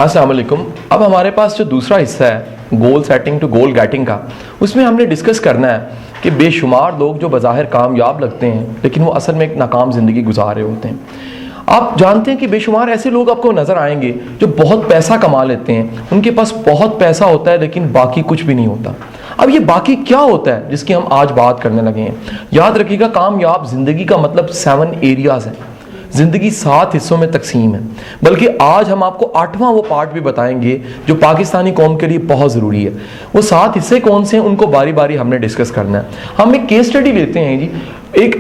अस्सलाम वालेकुम। अब हमारे पास जो दूसरा हिस्सा है goal setting to goal getting का, उसमें हमने डिस्कस करना है कि बेशुमार लोग जो बज़ाहिर कामयाब लगते हैं लेकिन वो असल में एक नाकाम ज़िंदगी गुजार रहे होते हैं। आप जानते हैं कि बेशुमार ऐसे लोग आपको नज़र आएंगे जो बहुत पैसा कमा लेते हैं, उनके पास बहुत पैसा होता है लेकिन बाकी कुछ भी नहीं होता। अब ये बाकी क्या होता है जिसकी हम आज बात करने लगे हैं। याद रखिएगा, कामयाब ज़िंदगी का मतलब 7 एरियाज़ है। ज़िंदगी 7 हिस्सों में तकसीम है, बल्कि आज हम आपको 8वां वो पार्ट भी बताएंगे जो पाकिस्तानी कौम के लिए बहुत ज़रूरी है। वो 7 हिस्से कौन से हैं उनको बारी बारी हमने डिस्कस करना है। हम एक केस स्टडी लेते हैं जी। एक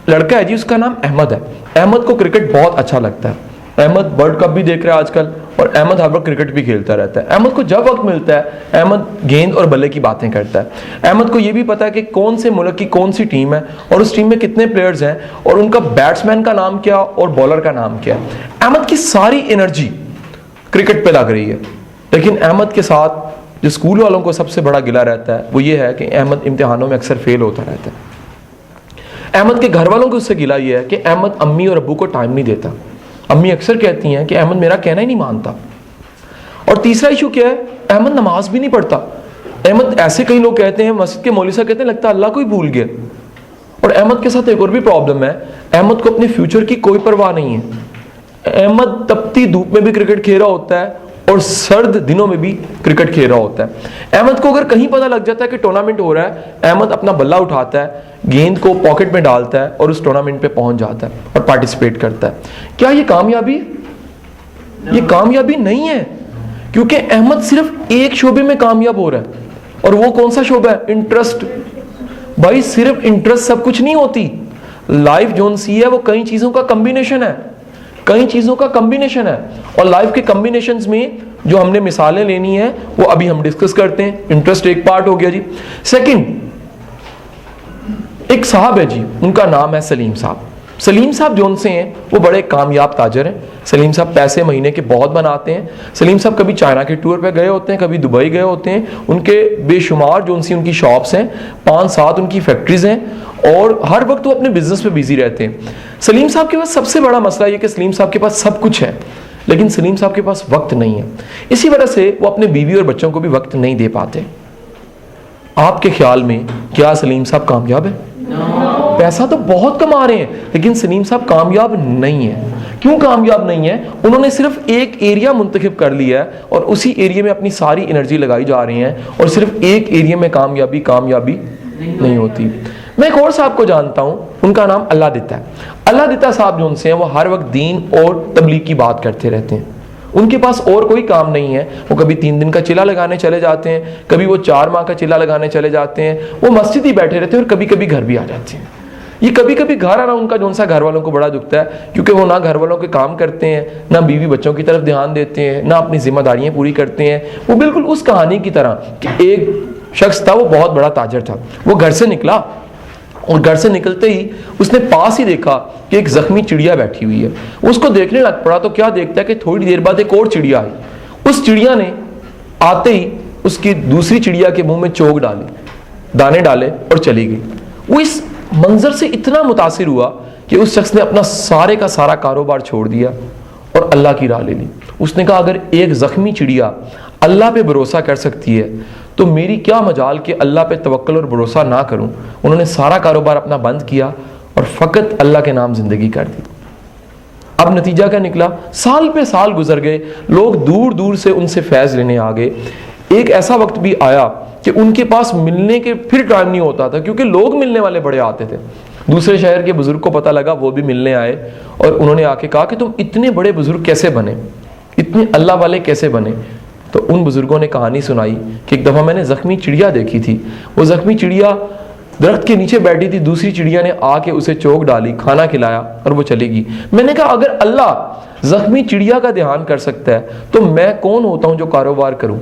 लड़का है जी, उसका नाम अहमद है। अहमद को क्रिकेट बहुत अच्छा लगता है। अहमद वर्ल्ड कप भी देख रहा है आजकल, और अहमद हर वक्त क्रिकेट भी खेलता रहता है। अहमद को जब वक्त मिलता है अहमद गेंद और बल्ले की बातें करता है। अहमद को यह भी पता है कि कौन से मुल्क की कौन सी टीम है और उस टीम में कितने प्लेयर्स हैं और उनका बैट्समैन का नाम क्या और बॉलर का नाम क्या है। अहमद की सारी एनर्जी क्रिकेट पे लग रही है। लेकिन अहमद के साथ जो स्कूल वालों को सबसे बड़ा गिला रहता है वो ये है कि अहमद इम्तिहानों में अक्सर फेल होता रहता है। अहमद के घर वालों को उससे गिला ये है कि अहमद अम्मी और अब्बू को टाइम नहीं देता। अम्मी अक्सर कहती हैं कि अहमद मेरा कहना ही नहीं मानता। और तीसरा इशू क्या है, अहमद नमाज भी नहीं पढ़ता। अहमद, ऐसे कई लोग कहते हैं, मस्जिद के मौलवी साहब कहते हैं लगता है अल्लाह को ही भूल गया। और अहमद के साथ एक और भी प्रॉब्लम है, अहमद को अपने फ्यूचर की कोई परवाह नहीं है। अहमद तपती धूप में भी क्रिकेट खेल रहा होता है और सर्द दिनों में भी क्रिकेट खेल रहा होता है। अहमद को अगर कहीं पता लग जाता है कि टूर्नामेंट हो रहा है, अहमद अपना बल्ला उठाता है, गेंद को पॉकेट में डालता है और उस टूर्नामेंट पे पहुंच जाता है और पार्टिसिपेट करता है। क्या ये कामयाबी? ये कामयाबी नहीं है, क्योंकि अहमद सिर्फ एक शोबे में कामयाब हो रहा है। और वो कौन सा शोबा है? इंटरेस्ट। भाई सिर्फ इंटरेस्ट सब कुछ नहीं होती। लाइफ जोन सी है वो कई चीजों का कॉम्बिनेशन है, कई चीजों का कॉम्बिनेशन है। और लाइफ के कॉम्बिनेशंस में जो हमने मिसालें लेनी है वो अभी हम डिस्कस करते हैं। इंटरेस्ट एक पार्ट हो गया जी। सेकंड, एक साहब है जी, उनका नाम है सलीम साहब। सलीम साहब जो उनसे हैं वो बड़े कामयाब ताजर हैं। सलीम साहब पैसे महीने के बहुत बनाते हैं। सलीम साहब कभी चाइना के टूर पे गए होते हैं, कभी दुबई गए होते हैं। उनके बेशुमार जो उनसी उनकी शॉप्स हैं, 5-7 उनकी फैक्ट्रीज हैं और हर वक्त वो अपने बिजनेस पे बिजी रहते हैं। सलीम साहब के पास सबसे बड़ा मसला ये कि सलीम साहब के पास सब कुछ है लेकिन सलीम साहब के पास वक्त नहीं है। इसी वजह से वो अपने बीवी और बच्चों को भी वक्त नहीं दे पाते। आपके ख्याल में क्या सलीम साहब कामयाब है? पैसा तो बहुत कमा रहे हैं लेकिन सलीम साहब कामयाब नहीं है। क्यों कामयाब नहीं है? उन्होंने सिर्फ एक एरिया मुंतखब कर लिया है और उसी एरिया में अपनी सारी एनर्जी लगाई जा रही है और सिर्फ एक एरिया में कामयाबी नहीं होती। मैं एक और साहब को जानता हूं, उनका नाम अल्लाह दिता है। अल्लाह दिता साहब जो उनसे हैं वो हर वक्त दीन और तबलीग की बात करते रहते हैं। उनके पास और कोई काम नहीं है। वो कभी 3 दिन का चिल्ला लगाने चले जाते हैं, कभी वो 4 माह का चिल्ला लगाने चले जाते हैं। वो मस्जिद ही बैठे रहते हैं और कभी कभी घर भी आ जाते हैं। ये कभी कभी घर आना उनका जो सा घर वालों को बड़ा दुखता है, क्योंकि वो ना घर वालों के काम करते हैं, ना बीवी बच्चों की तरफ ध्यान देते हैं, ना अपनी जिम्मेदारियां पूरी करते हैं। वो बिल्कुल उस कहानी की तरह कि एक शख्स था, वो बहुत बड़ा ताजर था। वो घर से निकला और घर से निकलते ही उसने पास ही देखा कि एक जख्मी चिड़िया बैठी हुई है। उसको देखने लग पड़ा तो क्या देखता है कि थोड़ी देर बाद एक और चिड़िया आई। उस चिड़िया ने आते ही उसकी दूसरी चिड़िया के मुंह में चोग डाली, दाने डाले और चली गई। वो इस मंजर से इतना मुतासिर हुआ कि उस शख्स ने अपना सारे का सारा कारोबार छोड़ दिया और अल्लाह की राह ले ली। उसने कहा अगर एक जख्मी चिड़िया अल्लाह पे भरोसा कर सकती है तो मेरी क्या मजाल कि अल्लाह पे तवक्कल और भरोसा ना करूं। उन्होंने सारा कारोबार अपना बंद किया और फकत अल्लाह के नाम जिंदगी कर दी। अब नतीजा क्या निकला? साल पे साल गुजर गए, लोग दूर दूर से उनसे फैज लेने आ गए। एक ऐसा वक्त भी आया कि उनके पास मिलने के फिर टाइम नहीं होता था, क्योंकि लोग मिलने वाले बड़े आते थे। दूसरे शहर के बुजुर्ग को पता लगा, वो भी मिलने आए और उन्होंने आके कहा कि तुम इतने बड़े बुजुर्ग कैसे बने, इतने अल्लाह वाले कैसे बने? तो उन बुजुर्गों ने कहानी सुनाई कि एक दफ़ा मैंने ज़ख्मी चिड़िया देखी थी। वो ज़ख्मी चिड़िया दरख्त के नीचे बैठी थी, दूसरी चिड़िया ने आके उसे चोक डाली, खाना खिलाया और वो चली गई। मैंने कहा अगर अल्लाह ज़ख्मी चिड़िया का ध्यान कर सकता है तो मैं कौन होता हूँ जो कारोबार करूँ?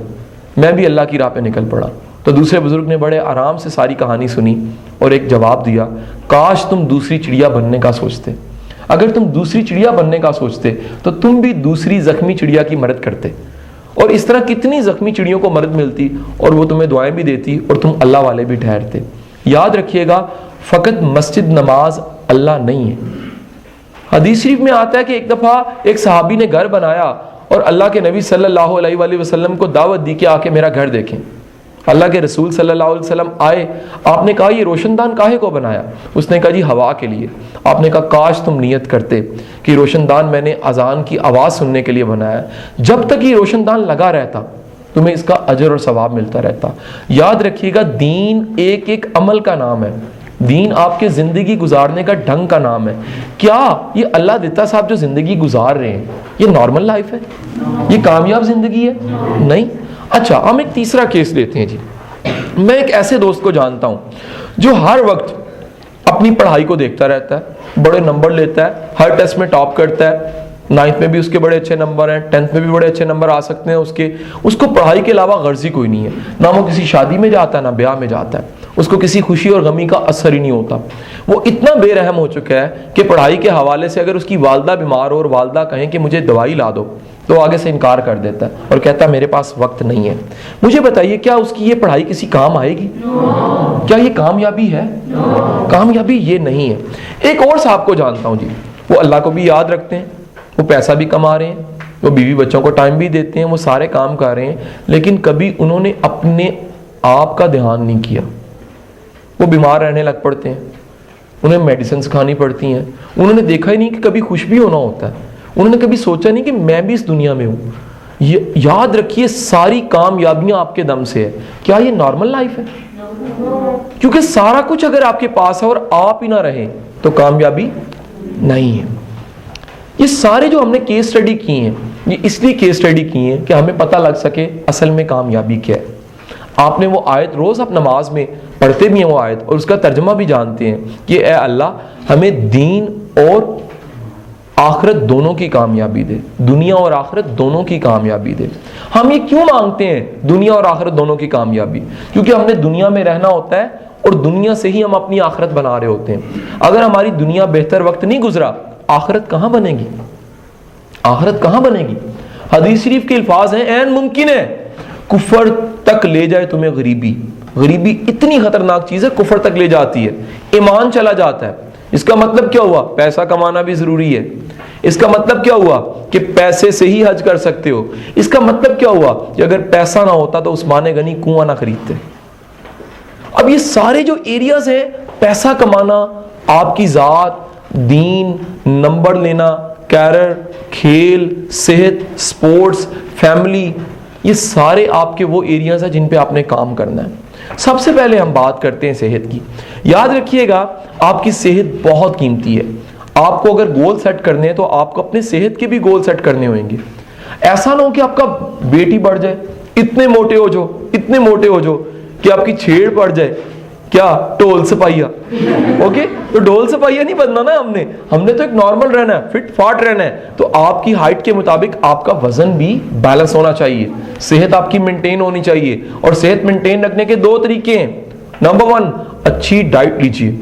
मैं भी अल्लाह की राह पे निकल पड़ा। तो दूसरे बुजुर्ग ने बड़े आराम से सारी कहानी सुनी और एक जवाब दिया, काश तुम दूसरी चिड़िया बनने का सोचते। अगर तुम दूसरी चिड़िया बनने का सोचते तो तुम भी दूसरी जख्मी चिड़िया की मदद करते, और इस तरह कितनी जख्मी चिड़ियों को मदद मिलती और वो तुम्हें दुआएं भी देती और तुम अल्लाह वाले भी ठहरते। याद रखिएगा, फकत मस्जिद नमाज अल्लाह नहीं है। हदीस शरीफ में आता है कि एक दफ़ा एक सहाबी ने घर बनाया اور اللہ کے نبی صلی اللہ علیہ وآلہ وسلم کو دعوت دی کہ آ کے میرا گھر دیکھیں. اللہ کے رسول صلی اللہ علیہ وسلم آئے, آپ نے کہا یہ روشن دان کاہے کو بنایا؟ اس نے کہا جی ہوا کے لیے. آپ نے کہا کاش تم نیت کرتے کہ روشن دان میں نے اذان کی آواز سننے کے لیے بنایا. جب تک یہ روشن دان لگا رہتا تمہیں اس کا اجر اور ثواب ملتا رہتا. یاد رکھیے گا دین ایک ایک عمل کا نام ہے, دین آپ کے زندگی گزارنے کا ڈھنگ کا نام ہے. کیا یہ اللہ دیتا صاحب جو زندگی گزار رہے ہیں یہ نارمل لائف ہے؟ یہ کامیاب زندگی ہے؟ نہیں. اچھا ہم ایک تیسرا کیس لیتے ہیں جی. میں ایک ایسے دوست کو جانتا ہوں جو ہر وقت اپنی پڑھائی کو دیکھتا رہتا ہے, بڑے نمبر لیتا ہے, ہر ٹیسٹ میں ٹاپ کرتا ہے, 9th میں بھی اس کے بڑے اچھے نمبر ہیں, 10th میں بھی بڑے اچھے نمبر آ سکتے ہیں اس کے. اس کو پڑھائی کے علاوہ غرض ہی کوئی نہیں ہے, نہ وہ کسی شادی میں جاتا ہے نہ بیاہ میں جاتا ہے, اس کو کسی خوشی اور غمی کا اثر ہی نہیں ہوتا. وہ اتنا بے رحم ہو چکا ہے کہ پڑھائی کے حوالے سے اگر اس کی والدہ بیمار ہو اور والدہ کہیں کہ مجھے دوائی لا دو تو آگے سے انکار کر دیتا ہے اور کہتا ہے میرے پاس وقت نہیں ہے. مجھے بتائیے کیا اس کی یہ پڑھائی کسی کام آئے گی؟ کیا یہ کامیابی ہے؟ کامیابی یہ نہیں ہے. ایک اور صاحب کو جانتا ہوں جی, وہ اللہ کو بھی یاد رکھتے ہیں, وہ پیسہ بھی کما رہے ہیں, وہ بیوی بچوں کو ٹائم بھی دیتے ہیں, وہ سارے کام کر رہے ہیں, لیکن کبھی انہوں نے اپنے آپ کا دھیان نہیں کیا. وہ بیمار رہنے لگ پڑتے ہیں, انہیں میڈیسنز کھانی پڑتی ہیں, انہوں نے دیکھا ہی نہیں کہ کبھی خوش بھی ہونا ہوتا ہے, انہوں نے کبھی سوچا نہیں کہ میں بھی اس دنیا میں ہوں. یاد رکھیے ساری کامیابیاں آپ کے دم سے ہے. کیا یہ نارمل لائف ہے؟ کیونکہ سارا کچھ اگر آپ کے پاس ہے اور آپ ہی نہ رہیں تو کامیابی نہیں ہے. یہ سارے جو ہم نے کیس سٹڈی کی ہیں یہ اس لیے کیس سٹڈی کی ہیں کہ ہمیں پتہ لگ سکے اصل میں کامیابی کیا ہے. آپ نے وہ آیت روز آپ نماز میں پڑھتے بھی ہیں وہ آیت اور اس کا ترجمہ بھی جانتے ہیں کہ اے اللہ ہمیں دین اور آخرت دونوں کی کامیابی دے, دنیا اور آخرت دونوں کی کامیابی دے. ہم یہ کیوں مانگتے ہیں دنیا اور آخرت دونوں کی کامیابی؟ کیونکہ ہم نے دنیا میں رہنا ہوتا ہے اور دنیا سے ہی ہم اپنی آخرت بنا رہے ہوتے ہیں. اگر ہماری دنیا بہتر وقت نہیں گزرا آخرت کہاں بنے گی؟ آخرت کہاں بنے گی؟ حدیث شریف کے الفاظ ہیں عین ممکن ہے کفر تک لے جائے تمہیں غریبی. غریبی اتنی خطرناک چیز ہے, کفر تک لے جاتی ہے, ایمان چلا جاتا ہے. اس کا مطلب کیا ہوا؟ پیسہ کمانا بھی ضروری ہے. اس کا مطلب کیا ہوا کہ پیسے سے ہی حج کر سکتے ہو. اس کا مطلب کیا ہوا کہ اگر پیسہ نہ ہوتا تو عثمان غنی کنواں نہ خریدتے. اب یہ سارے جو ایریاز ہیں, پیسہ کمانا, آپ کی ذات, دین, نمبر لینا, کیریئر, کھیل, صحت, سپورٹس, فیملی, یہ سارے آپ کے وہ ایریاز ہیں جن پہ آپ نے کام کرنا ہے. سب سے پہلے ہم بات کرتے ہیں صحت کی. یاد رکھیے گا آپ کی صحت بہت قیمتی ہے. آپ کو اگر گول سیٹ کرنے ہیں تو آپ کو اپنے صحت کے بھی گول سیٹ کرنے ہوئیں گے. ایسا نہ ہو کہ آپ کا ویٹ ہی بڑھ جائے, اتنے موٹے ہو جو, اتنے موٹے ہو جو کہ آپ کی چھیڑ پڑ جائے. کیا ڈول سپاہیا؟ اوکے, تو ڈول سپاہیا نہیں بننا نا ہم نے تو ایک نارمل رہنا ہے, فٹ فاٹ رہنا ہے. تو آپ کی ہائٹ کے مطابق آپ کا وزن بھی بیلنس ہونا چاہیے, صحت آپ کی مینٹین ہونی چاہیے. اور صحت مینٹین رکھنے کے 2 طریقے ہیں. نمبر 1, اچھی ڈائٹ لیجیے.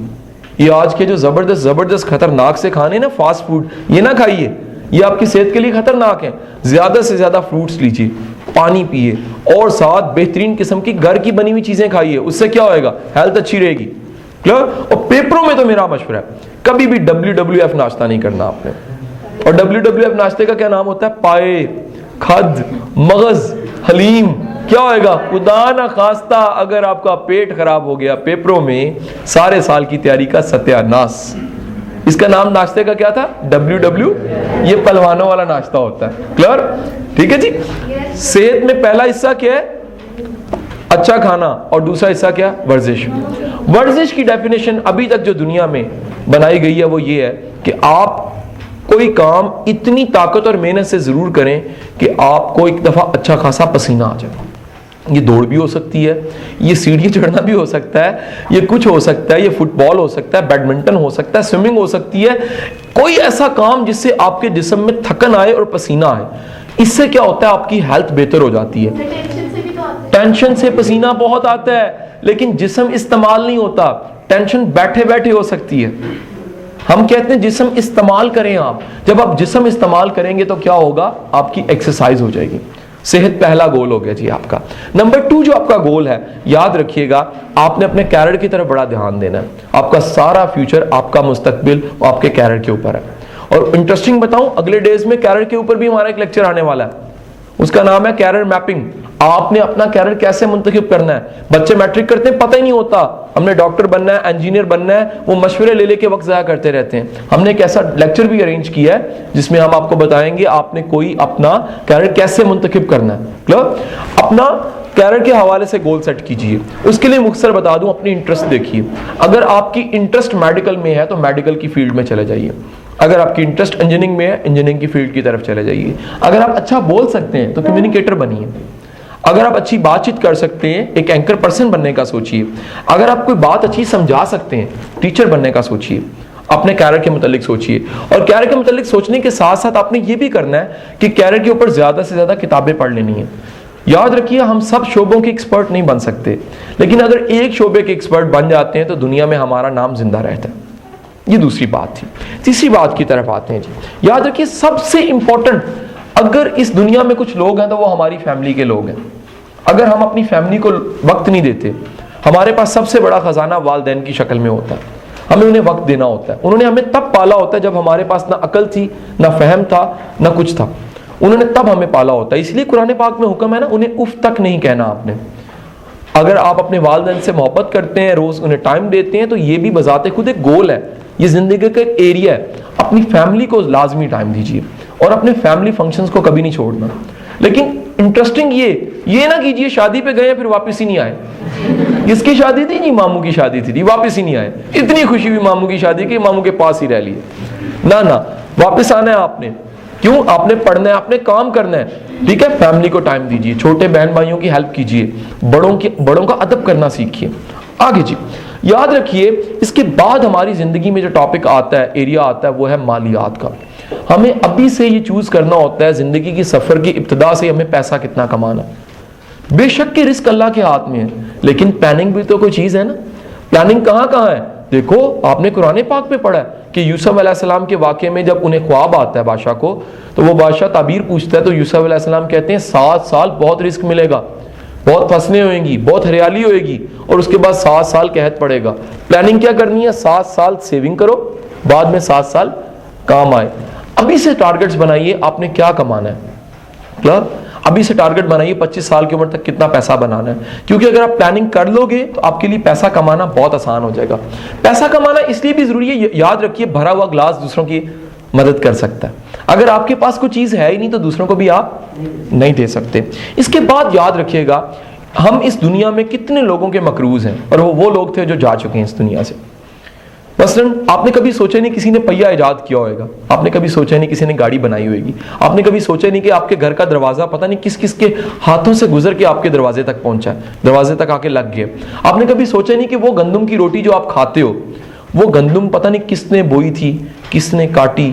یہ آج کے جو زبردست خطرناک سے کھانے نا فاسٹ فوڈ, یہ نہ کھائیے, یہ آپ کی صحت کے لیے خطرناک ہے. زیادہ سے زیادہ فروٹس لیجیے, پانی پیئے, اور ساتھ بہترین قسم کی گھر کی بنی ہوئی چیزیں کھائیے. اس سے کیا ہوئے گا؟ ہیلتھ اچھی رہے گی. کلیئر؟ اور پیپروں میں تو میرا مشورہ ہے کبھی بھی WWF ناشتہ نہیں کرنا آپ نے. اور WWF ناشتے کا کیا نام ہوتا ہے؟ پائے, کھد, مغز, حلیم. کیا ہوئے گا؟ خدا نہ خواستہ اگر آپ کا پیٹ خراب ہو گیا پیپروں میں, سارے سال کی تیاری کا ستیہ ناس. اس کا نام ناشتے کا کیا تھا؟ WW. یہ پہلوانوں والا ناشتہ ہوتا ہے. کلیئر؟ ٹھیک ہے جی. صحت میں پہلا حصہ کیا ہے؟ اچھا کھانا, اور دوسرا حصہ کیا؟ ورزش. ورزش کی ڈیفینیشن ابھی تک جو دنیا میں بنائی گئی ہے وہ یہ ہے کہ آپ کوئی کام اتنی طاقت اور محنت سے ضرور کریں کہ آپ کو ایک دفعہ اچھا خاصا پسینہ آ جائے. یہ دوڑ بھی ہو سکتی ہے, یہ سیڑھی چڑھنا بھی ہو سکتا ہے, یہ کچھ ہو سکتا ہے, یہ فٹ بال ہو سکتا ہے, بیڈمنٹن ہو سکتا ہے, سوئمنگ ہو سکتی ہے. کوئی ایسا کام جس سے آپ کے جسم میں تھکن آئے اور پسینہ آئے. اس سے کیا ہوتا ہے؟ آپ کی ہیلتھ بہتر ہو جاتی ہے. ٹینشن سے پسینہ بہت آتا ہے لیکن جسم استعمال نہیں ہوتا. ٹینشن بیٹھے بیٹھے ہو سکتی ہے. ہم کہتے ہیں جسم استعمال کریں. آپ جب آپ جسم استعمال کریں گے تو کیا ہوگا؟ آپ کی ایکسرسائز ہو جائے گی. صحت پہلا گول ہو گیا جی آپ کا. نمبر 2 جو آپ کا گول ہے, یاد رکھیے گا آپ نے اپنے کیریئر کی طرف بڑا دھیان دینا ہے. آپ کا سارا فیوچر, آپ کا مستقبل آپ کے کیریئر کے اوپر ہے. اور انٹرسٹنگ بتاؤں, اگلے ڈیز میں کیریئر کے اوپر بھی ہمارا ایک لیکچر آنے والا ہے. اس کا نام ہے کیریئر میپنگ. آپ نے اپنا کیریئر کیسے منتخب کرنا ہے. بچے میٹرک کرتے ہیں پتہ ہی نہیں ہوتا ہم نے ڈاکٹر بننا ہے, انجینئر بننا ہے, وہ مشورے لے کے وقت ضائع کرتے رہتے ہیں. ہم نے ایک ایسا لیکچر بھی ارینج کیا ہے جس میں ہم آپ کو بتائیں گے آپ نے کوئی اپنا کیریئر کیسے منتخب کرنا ہے. اپنا کیریئر کے حوالے سے گول سیٹ کیجئے. اس کے لیے مختصر بتا دوں, اپنی انٹرسٹ دیکھیے. اگر آپ کی انٹرسٹ میڈیکل میں ہے تو میڈیکل کی فیلڈ میں چلے جائیے. اگر آپ کی انٹرسٹ انجینئرنگ میں ہے, انجینئرنگ کی فیلڈ کی طرف چلے جائیے. اگر آپ اچھا بول سکتے ہیں تو کمیونیکیٹر بنیے. اگر آپ اچھی بات چیت کر سکتے ہیں, ایک اینکر پرسن بننے کا سوچیے. اگر آپ کوئی بات اچھی سمجھا سکتے ہیں, ٹیچر بننے کا سوچیے. اپنے کیریئر کے متعلق سوچیے. اور کیریئر کے متعلق سوچنے کے ساتھ ساتھ آپ نے یہ بھی کرنا ہے کہ کیریئر کے اوپر زیادہ سے زیادہ کتابیں پڑھ لینی ہیں. یاد رکھیے ہم سب شعبوں کے ایکسپرٹ نہیں بن سکتے, لیکن اگر ایک شعبے کے ایکسپرٹ بن جاتے ہیں تو دنیا میں ہمارا نام زندہ رہتا ہے. یہ دوسری بات تھی. تیسری بات کی طرف آتے ہیں جی. یاد رکھیے سب سے امپورٹنٹ, اگر اس دنیا میں کچھ لوگ ہیں تو وہ ہماری فیملی کے لوگ ہیں. اگر ہم اپنی فیملی کو وقت نہیں دیتے, ہمارے پاس سب سے بڑا خزانہ والدین کی شکل میں ہوتا ہے. ہمیں انہیں وقت دینا ہوتا ہے. انہوں نے ہمیں تب پالا ہوتا ہے جب ہمارے پاس نہ عقل تھی, نہ فہم تھا, نہ کچھ تھا. انہوں نے تب ہمیں پالا ہوتا ہے. اس لیے قرآن پاک میں حکم ہے نا, انہیں اف تک نہیں کہنا آپ نے. اگر آپ اپنے والدین سے محبت کرتے ہیں, روز انہیں ٹائم دیتے ہیں, تو یہ بھی بذات خود ایک گول ہے. یہ زندگی کا ایک ایریا ہے. اپنی فیملی کو لازمی ٹائم دیجیے اور اپنے فیملی فنکشنز کو کبھی نہیں چھوڑنا. لیکن انٹرسٹنگ یہ نہ کیجیے شادی پہ گئے پھر واپس ہی نہیں آئے. اس کی شادی تھی جی, ماموں کی شادی تھی, واپس ہی نہیں آئے. اتنی خوشی ہوئی ماموں کی شادی کی, ماموں کے پاس ہی رہ لیے. نہ واپس آنا ہے آپ نے. کیوں؟ آپ نے پڑھنا ہے, آپ نے کام کرنا ہے. ٹھیک ہے, فیملی کو ٹائم دیجیے, چھوٹے بہن بھائیوں کی ہیلپ کیجیے, بڑوں کا ادب کرنا سیکھیے. آگے جی یاد رکھیے, اس کے بعد ہماری زندگی میں جو ٹاپک آتا ہے, ایریا آتا ہے, وہ ہے مالیات کا. ہمیں ابھی سے یہ چوز کرنا ہوتا ہے زندگی کی سفر کی ابتدا سے ہمیں پیسہ کتنا کمانا. بے شک کہ رزق اللہ کے ہاتھ میں ہے, لیکن پلاننگ بھی تو کوئی چیز ہے نا. پلاننگ کہاں ہے؟ دیکھو آپ نے قرآن پاک میں پڑھا ہے کہ یوسف علیہ السلام کے واقعے میں جب انہیں خواب آتا ہے بادشاہ کو, تو وہ بادشاہ تعبیر پوچھتا ہے, تو یوسف علیہ السلام کہتے ہیں 7 سال بہت رزق ملے گا, بہت فصلیں ہوئیں گی, بہت ہریالی ہوئے گی, اور اس کے بعد 7 سال قحط پڑے گا. پلاننگ کیا کرنی ہے؟ 7 سال سیونگ کرو, بعد میں 7 سال کام آئے. ابھی سے ٹارگٹس بنائیے آپ نے کیا کمانا ہے. ابھی سے ٹارگٹ بنائیے 25 سال کی عمر تک کتنا پیسہ بنانا ہے, کیونکہ اگر آپ پلاننگ کر لو گے تو آپ کے لیے پیسہ کمانا بہت آسان ہو جائے گا. پیسہ کمانا اس لیے بھی ضروری ہے, یاد رکھیے بھرا ہوا گلاس دوسروں کی مدد کر سکتا ہے. اگر آپ کے پاس کوئی چیز ہے ہی نہیں تو دوسروں کو بھی آپ نہیں دے سکتے. اس کے بعد یاد رکھیے گا ہم اس دنیا میں کتنے لوگوں کے مقروض ہیں, اور وہ لوگ تھے جو جا چکے ہیں اس دنیا سے. مثلا آپ نے کبھی سوچا نہیں کسی نے پہیہ ایجاد کیا ہوئے گا, آپ نے کبھی سوچا نہیں کسی نے گاڑی بنائی ہوئے گی, آپ نے کبھی سوچا نہیں کہ آپ کے گھر کا دروازہ پتہ نہیں کس کس کے ہاتھوں سے گزر کے آپ کے دروازے تک پہنچا ہے, دروازے تک آ کے لگ گیا. آپ نے کبھی سوچا نہیں کہ وہ گندم کی روٹی جو آپ کھاتے ہو, وہ گندم پتہ نہیں کس نے بوئی تھی, کس نے کاٹی,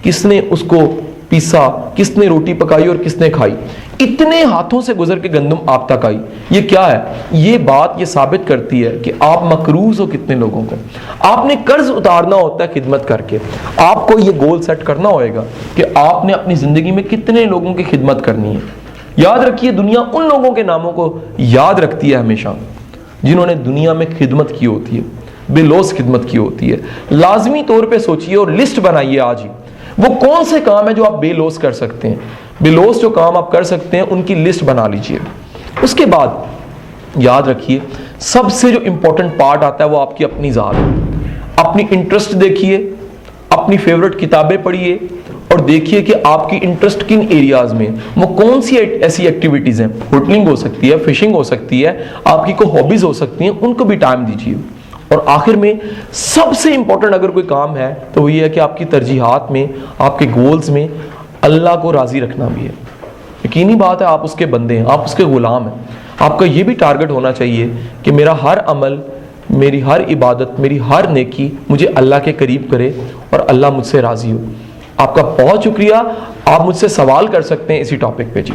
کس نے اس کو پیسا, کس نے روٹی پکائی اور کس نے کھائی. اتنے ہاتھوں سے گزر کے گندم آپ تک آئی. یہ کیا ہے؟ یہ بات یہ ثابت کرتی ہے کہ آپ مقروض ہو کتنے لوگوں کو. آپ نے قرض اتارنا ہوتا ہے خدمت کر کے. آپ کو یہ گول سیٹ کرنا ہوئے گا کہ آپ نے اپنی زندگی میں کتنے لوگوں کی خدمت کرنی ہے. یاد رکھیے دنیا ان لوگوں کے ناموں کو یاد رکھتی ہے ہمیشہ جنہوں نے دنیا میں خدمت کی ہوتی ہے, بے لوث خدمت کی ہوتی ہے. لازمی طور پہ سوچئے اور لسٹ بنائیے آج ہی وہ کون سے کام ہیں جو آپ بے لوث کر سکتے ہیں. بے لوث جو کام آپ کر سکتے ہیں ان کی لسٹ بنا لیجئے. اس کے بعد یاد رکھیے سب سے جو امپورٹنٹ پارٹ آتا ہے وہ آپ کی اپنی ذات. اپنی انٹرسٹ دیکھیے, اپنی فیورٹ کتابیں پڑھیے, اور دیکھیے کہ آپ کی انٹرسٹ کن ایریاز میں, وہ کون سی ایسی ایکٹیویٹیز ہیں. ہوٹلنگ ہو سکتی ہے, فشنگ ہو سکتی ہے, آپ کی کوئی ہابیز ہو سکتی ہیں, ان کو بھی ٹائم دیجیے. اور آخر میں سب سے امپورٹنٹ اگر کوئی کام ہے تو وہ یہ ہے کہ آپ کی ترجیحات میں, آپ کے گولز میں اللہ کو راضی رکھنا بھی ہے. یقینی بات ہے آپ اس کے بندے ہیں, آپ اس کے غلام ہیں. آپ کا یہ بھی ٹارگٹ ہونا چاہیے کہ میرا ہر عمل, میری ہر عبادت, میری ہر نیکی مجھے اللہ کے قریب کرے اور اللہ مجھ سے راضی ہو. آپ کا بہت شکریہ. آپ مجھ سے سوال کر سکتے ہیں اسی ٹاپک پہ. جی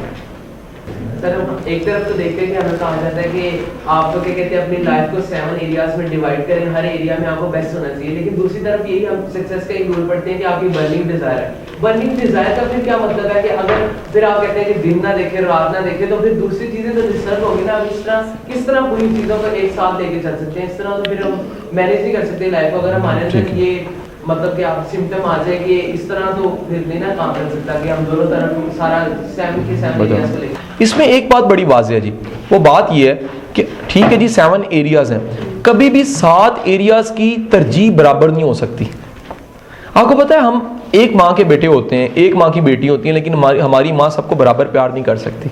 سر, ایک طرف تو دیکھتے ہیں کہ ہمیں کہا جاتا ہے کہ آپ کو کیا کہتے ہیں اپنی لائف کو 7 ایریاز میں ڈیوائڈ کریں, ہر ایریا میں آپ کو بیسٹ ہونا چاہیے. لیکن دوسری طرف یہی ہم سکسیس کا ایک رول پڑھتے ہیں کہ آپ کی برننگ ڈیزائر ہے. برننگ ڈیزائر کا پھر کیا مطلب ہے کہ اگر پھر آپ کہتے ہیں کہ دن نہ دیکھیں رات نہ دیکھیں تو پھر دوسری چیزیں تو ڈسٹرب ہوگی نا. اب اس طرح کس طرح پوری چیزوں کو ایک ساتھ لے کے چل سکتے ہیں؟ اس طرح تو پھر ہم مینیج نہیں کر سکتے لائف کو. اگر ہمارے اندر یہ मतलब कि आप सिम्टम आ जाए कि इस तरह तो फिर नहीं ना काम कर सकता कि हम दोनों तरफ सारा सेवन के सेवन एरियाज को लेकर। इसमें एक बात बड़ी वाज़ेह है जी, वो बात ये है कि ठीक है जी 7 एरियाज़ हैं, कभी भी 7 एरियाज़ की तरजीह बराबर नहीं हो सकती। आपको पता है हम एक माँ के बेटे होते हैं, एक माँ की बेटी होती है, लेकिन हमारी माँ सबको बराबर प्यार नहीं कर सकती।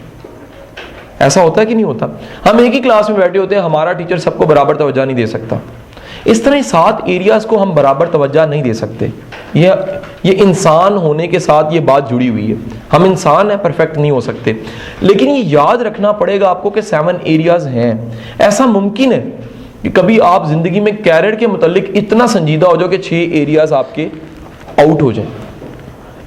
ऐसा होता है कि नहीं होता? हम एक ही क्लास में बैठे होते हैं, हमारा टीचर सबको बराबर तवज्जो नहीं दे सकता। इस तरह 7 एरियाज़ को हम बराबर तवज्जो नहीं दे सकते। ये इंसान होने के साथ ये बात जुड़ी हुई है। हम इंसान हैं, परफेक्ट नहीं हो सकते, लेकिन ये याद रखना पड़ेगा आपको कि 7 एरियाज़ हैं। ऐसा मुमकिन है कि कभी आप ज़िंदगी में कैरियर के मुतालिक इतना संजीदा हो जाओ कि 6 एरियाज़ आपके आउट हो जाएं,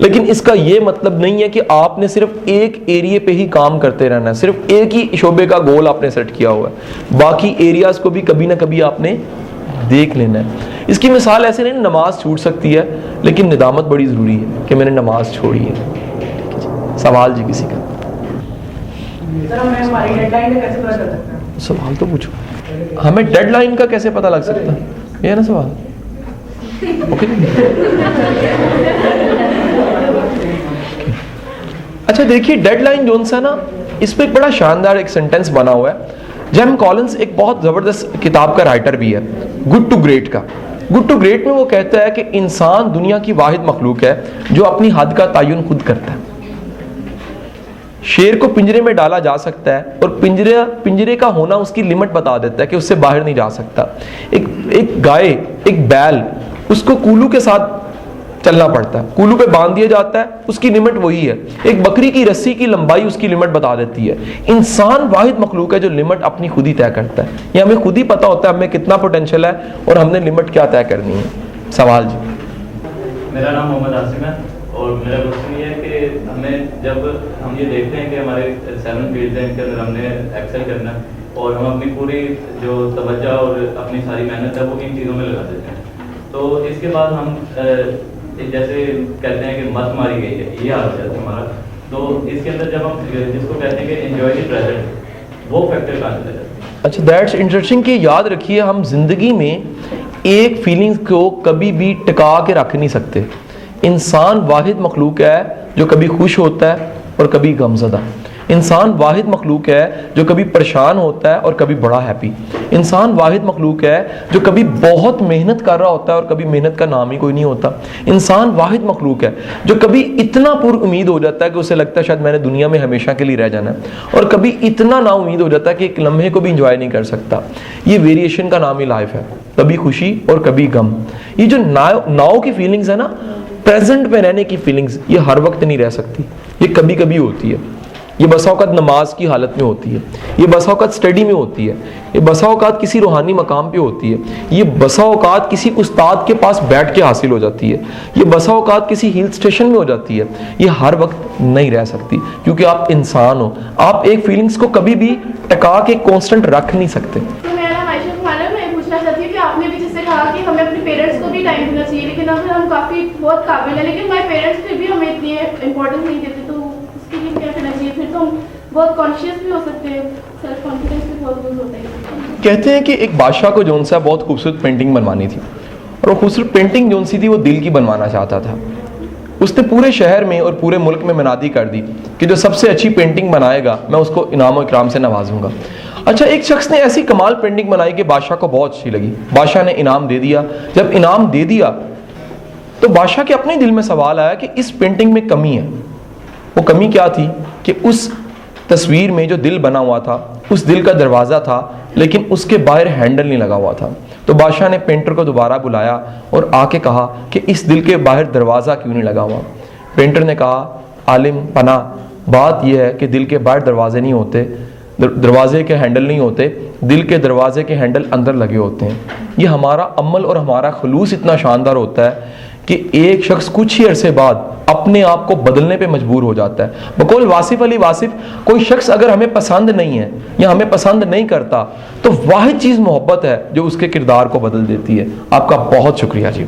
लेकिन इसका ये मतलब नहीं है कि आपने सिर्फ एक एरिया पे ही काम करते रहना है, सिर्फ एक ही शोबे का गोल आपने सेट किया हुआ है, बाकी एरियाज़ को भी कभी ना कभी आपने देख लेना है। इसकी मिसाल ऐसे नहीं, नमाज छूट सकती है लेकिन निदामत बड़ी ज़रूरी है कि मैंने नमाज छोड़ी है। सवाल जी किसी का? सर हमें हमारी डेडलाइन का कैसे पता चल सकता है? सवाल तो पूछो। हमें डेडलाइन का कैसे पता लग सकता है, ये है ना सवाल? ओके। अच्छा देखिए, डेडलाइन जोन सा ना, इस पे एक बड़ा शानदार एक सेंटेंस बना हुआ है। जेम कॉलिंस एक बहुत ज़बरदस्त किताब का राइटर भी है, गुड टू ग्रेट का। गुड टू ग्रेट में वो कहता है कि इंसान दुनिया की वाहिद मखलूक है जो अपनी हद का तयन खुद करता है। शेर को पिंजरे में डाला जा सकता है और पिंजरे का होना उसकी लिमिट बता देता है कि उससे बाहर नहीं जा सकता। एक गाय, एक बैल, उसको कूलू के साथ चलना पड़ता है, कूलू पे बांध दिया जाता है, उसकी लिमिट वही है। एक बकरी की रस्सी की लंबाई उसकी लिमिट बता देती है। इंसान वाहिद मखलूक है जो लिमिट अपनी खुद ही तय करता है। ये हमें खुद ही पता होता है हमें कितना पोटेंशियल है और हमने लिमिट क्या तय करनी है। सवाल जी। मेरा नाम मोहम्मद आसिम है और मेरा क्वेश्चन ये है कि हमें जब हम ये देखते हैं कि हमारे 7 फील्ड हैं, इनके अंदर हमने एक्सेल करना है और हम अपनी पूरी जो तवज्जो और अपनी सारी मेहनत है वो इन चीज़ों में लगा देते हैं, तो इसके बाद हम जैसे कहते हैं कि मत मारी गई है, ये हाल हो जाता है हमारा। तो इसके अंदर जब हम जिसको कहते हैं कि एंजॉय द प्रेजेंट, वो फैक्टर कहाँ चला जाता है? अच्छा, दैट्स इंटरेस्टिंग कि याद रखिए हम जिंदगी में एक फीलिंग्स को कभी भी टिका के रख नहीं सकते। इंसान वाहिद मखलूक है जो कभी खुश होता है और कभी गमज़दा। इंसान वाहिद मखलूक है जो कभी परेशान होता है और कभी बड़ा हैप्पी। इंसान वाहिद मखलूक है जो कभी बहुत मेहनत कर रहा होता है और कभी मेहनत का नाम ही कोई नहीं होता। इंसान वाहिद मखलूक है जो कभी इतना पुर उम्मीद हो जाता है कि उसे लगता है शायद मैंने दुनिया में हमेशा के लिए रह जाना है, और कभी इतना ना उम्मीद हो जाता है कि एक लम्हे को भी इंजॉय नहीं कर सकता। ये वेरिएशन का नाम ही लाइफ है, कभी खुशी और कभी गम। ये जो नाव की फीलिंग्स है ना, प्रेजेंट में रहने की फीलिंग्स, ये हर वक्त नहीं रह सकती, ये कभी कभी होती है। ये बसा औकात नमाज की हालत में होती है, ये बसा औकात स्टडी में होती है, ये बसा औकात किसी रूहानी मकाम पे होती है, ये बसा औकात किसी उस्ताद के पास बैठ के हासिल हो जाती है, ये बसा औकात किसी हिल स्टेशन में हो जाती है। ये हर वक्त नहीं रह सकती क्योंकि आप इंसान हो। आप एक फीलिंग्स को कभी भी टका के कांस्टेंट रख नहीं सकते। तो मेरा नाम आयशा कुमार है। मैं पूछना चाहती हूँ कि आपने भी जिससे कहा कि हमें अपने पेरेंट्स को भी टाइम देना चाहिए, लेकिन अगर हम काफ़ी बहुत काबिल हैं लेकिन हमारे पेरेंट्स फिर भी हमें इतनी इंपॉर्टेंस नहीं देते, तो उसके लिए क्या करना चाहिए? फिर तो हम बहुत कॉन्शियस भी हो सकते हैं, सेल्फ कॉन्फिडेंस भी बहुत लूज होता है। कहते हैं कि एक बादशाह को जोन सा बहुत खूबसूरत पेंटिंग बनवानी थी, और वो खूबसूरत पेंटिंग जोन सी थी वो दिल की बनवाना चाहता था। उसने पूरे शहर में और पूरे मुल्क में मनादी कर दी कि जो सबसे अच्छी पेंटिंग बनाएगा मैं उसको इनाम और इकराम से नवाजूंगा। अच्छा, एक शख्स ने ऐसी कमाल पेंटिंग बनाई कि बादशाह को बहुत अच्छी लगी। बादशाह ने इनाम दे दिया। जब इनाम दे दिया तो बादशाह के अपने दिल में सवाल आया कि इस पेंटिंग में कमी है। वो कमी क्या थी कि उस तस्वीर में जो दिल बना हुआ था, उस दिल का दरवाज़ा था लेकिन उसके बाहर हैंडल नहीं लगा हुआ था। तो बादशाह ने पेंटर को दोबारा बुलाया और आके कहा कि इस दिल के बाहर दरवाज़ा क्यों नहीं लगा हुआ। पेंटर ने कहा, आलिम पना, बात यह है कि दिल के बाहर दरवाजे नहीं होते, दरवाजे के हैंडल नहीं होते, दिल के दरवाजे के हैंडल अंदर लगे होते हैं। ये हमारा अमल और हमारा खलूस इतना शानदार होता है कि एक शख्स कुछ ही अरसे बाद अपने आप को बदलने पे मजबूर हो जाता है। बकौल वासिफ अली वासिफ, कोई शख्स अगर हमें पसंद नहीं है या हमें पसंद नहीं करता तो वाहिद चीज़ मोहब्बत है जो उसके किरदार को बदल देती है। आपका बहुत शुक्रिया जी।